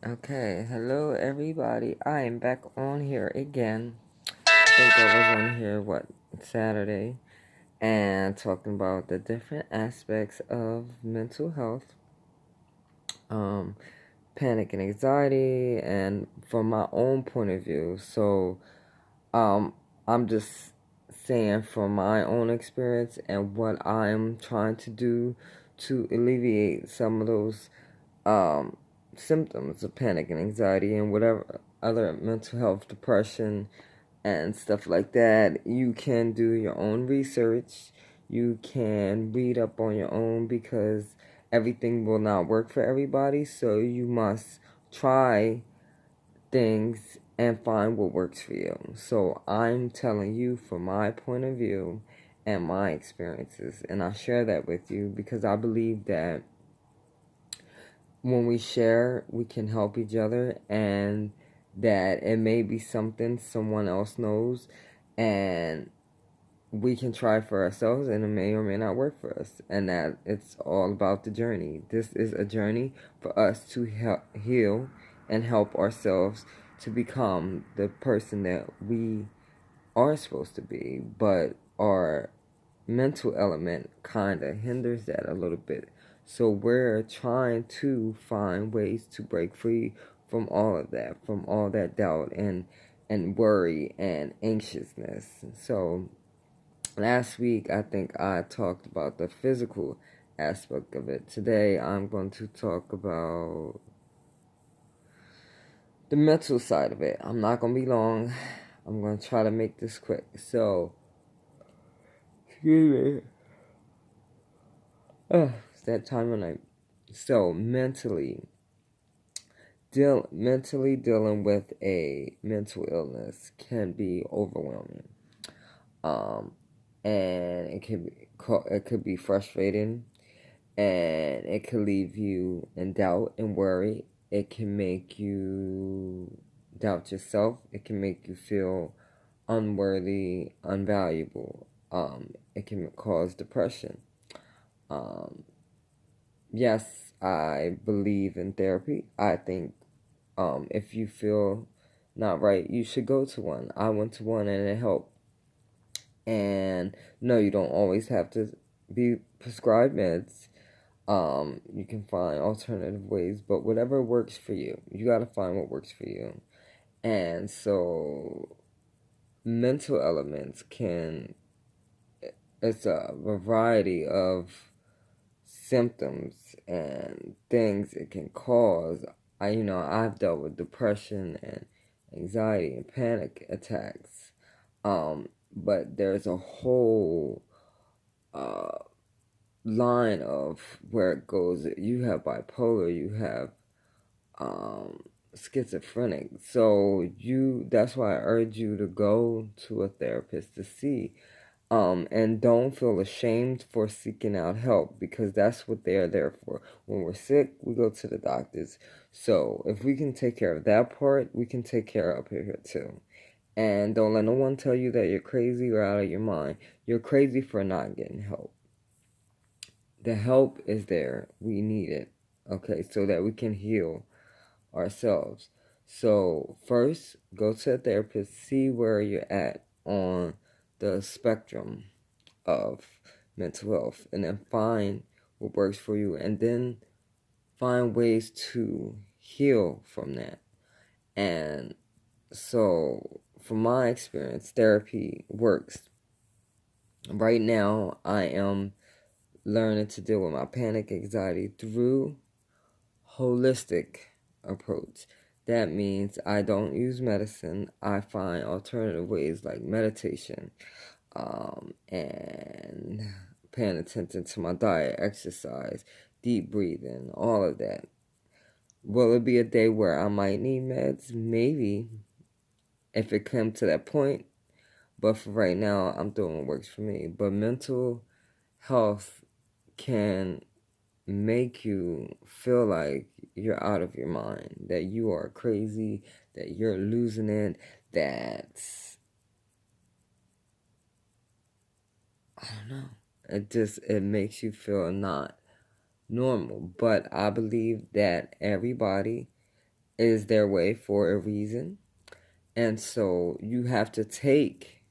Okay, hello everybody. I am back on here again. I think I was on here, Saturday, and talking about the different aspects of mental health, um, panic and anxiety, and from my own point of view. So, um, I'm just saying from my own experience and what I'm trying to do to alleviate some of those um, symptoms of panic and anxiety and whatever other mental health, depression, and stuff like that. You can do your own research. You can read up on your own because everything will not work for everybody. So you must try things and find what works for you. So I'm telling you from my point of view and my experiences, and I share that with you because I believe that when we share, we can help each other, and that it may be something someone else knows, and we can try for ourselves, and it may or may not work for us, and that it's all about the journey. This is a journey for us to heal and help ourselves to become the person that we are supposed to be, but our mental element kind of hinders that a little bit. So we're trying to find ways to break free from all of that, from all that doubt and worry and anxiousness. So last week I think I talked about the physical aspect of it. Today I'm going to talk about the mental side of it. I'm not going to be long. I'm going to try to make this quick. So, excuse me. It's that time of night. So mentally dealing with a mental illness can be overwhelming. Um, and it could be frustrating, and it could leave you in doubt and worry. It can make you doubt yourself. It can make you feel unworthy, unvaluable. It can cause depression. Um, yes, I believe in therapy. I think if you feel not right, you should go to one. I went to one and it helped. And no, you don't always have to be prescribed meds. You can find alternative ways, but whatever works for you, you got to find what works for you. And so, mental elements it's a variety of symptoms and things it can cause. I've dealt with depression and anxiety and panic attacks. But there's a whole uh, line of where it goes. You have bipolar, you have schizophrenic. So that's why I urge you to go to a therapist to see. And don't feel ashamed for seeking out help because that's what they're there for. When we're sick, we go to the doctors. So if we can take care of that part, we can take care of up here too. And don't let no one tell you that you're crazy or out of your mind. You're crazy for not getting help. The help is there. We need it. Okay, so that we can heal ourselves. So first, go to a therapist, see where you're at on the spectrum of mental health, and then find what works for you, and then find ways to heal from that. And so, from my experience, therapy works. Right now, I am learning to deal with my panic anxiety through holistic approach. That means I don't use medicine. I find alternative ways like meditation, and paying attention to my diet, exercise, deep breathing, all of that. Will it be a day where I might need meds? Maybe, if it comes to that point. But for right now, I'm doing what works for me. But mental health can make you feel like you're out of your mind, that you are crazy, that you're losing it, that I don't know. It makes you feel not normal. But I believe that everybody is their way for a reason. And so you have to take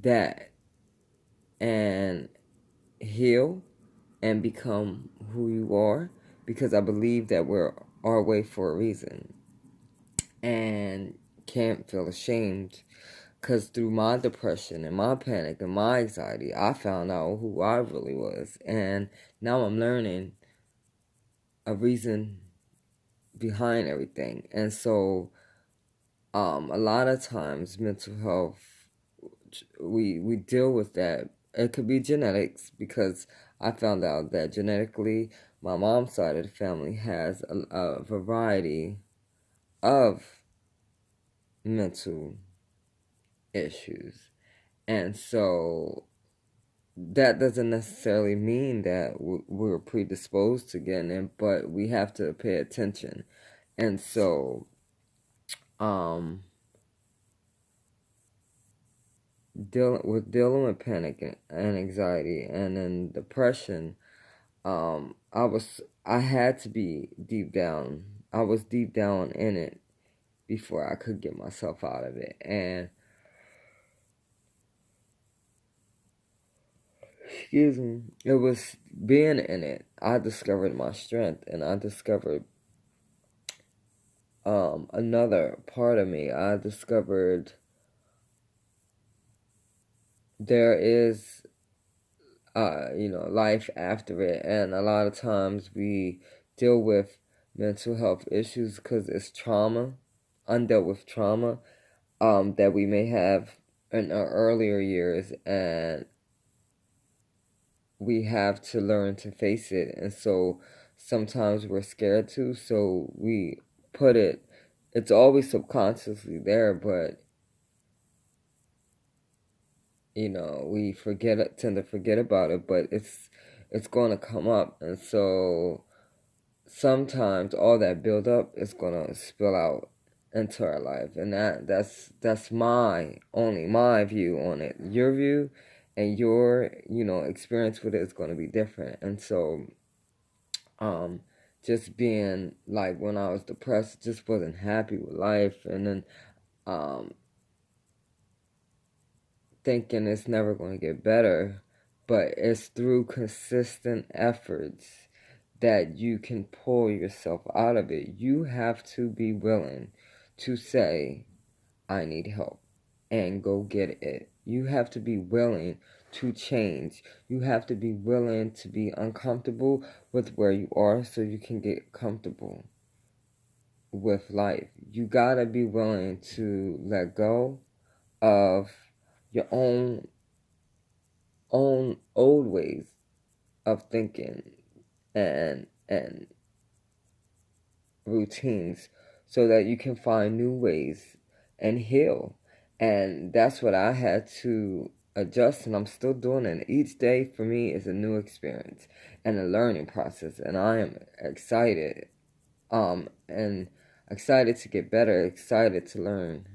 that and heal and become who you are, because I believe that we're our way for a reason, and can't feel ashamed, because through my depression and my panic and my anxiety, I found out who I really was, and now I'm learning a reason behind everything. And so a lot of times mental health, we deal with that. It could be genetics, because I found out that genetically my mom's side of the family has a variety of mental issues. And so that doesn't necessarily mean that we're predisposed to getting it, but we have to pay attention. And so um dealing with panic and anxiety and then depression, I had to be deep down. I was deep down in it before I could get myself out of it. And excuse me, it was being in it, I discovered my strength, and I discovered another part of me. I discovered there is life after it. And a lot of times we deal with mental health issues because it's trauma, undealt with trauma, that we may have in our earlier years, and we have to learn to face it. And so sometimes we're scared to, so we put it, it's always subconsciously there, but we tend to forget about it, but it's going to come up. And so sometimes all that build up is going to spill out into our life. And that's my view on it. Your view and your experience with it is going to be different. And so just being like, when I was depressed, just wasn't happy with life, and then um thinking it's never going to get better. But it's through consistent efforts that you can pull yourself out of it. You have to be willing to say, I need help, and go get it. You have to be willing to change. You have to be willing to be uncomfortable with where you are so you can get comfortable with life. You gotta be willing to let go of your own old ways of thinking and routines, so that you can find new ways and heal. And that's what I had to adjust, and I'm still doing it. Each day for me is a new experience and a learning process, and I am excited, and excited to get better, excited to learn.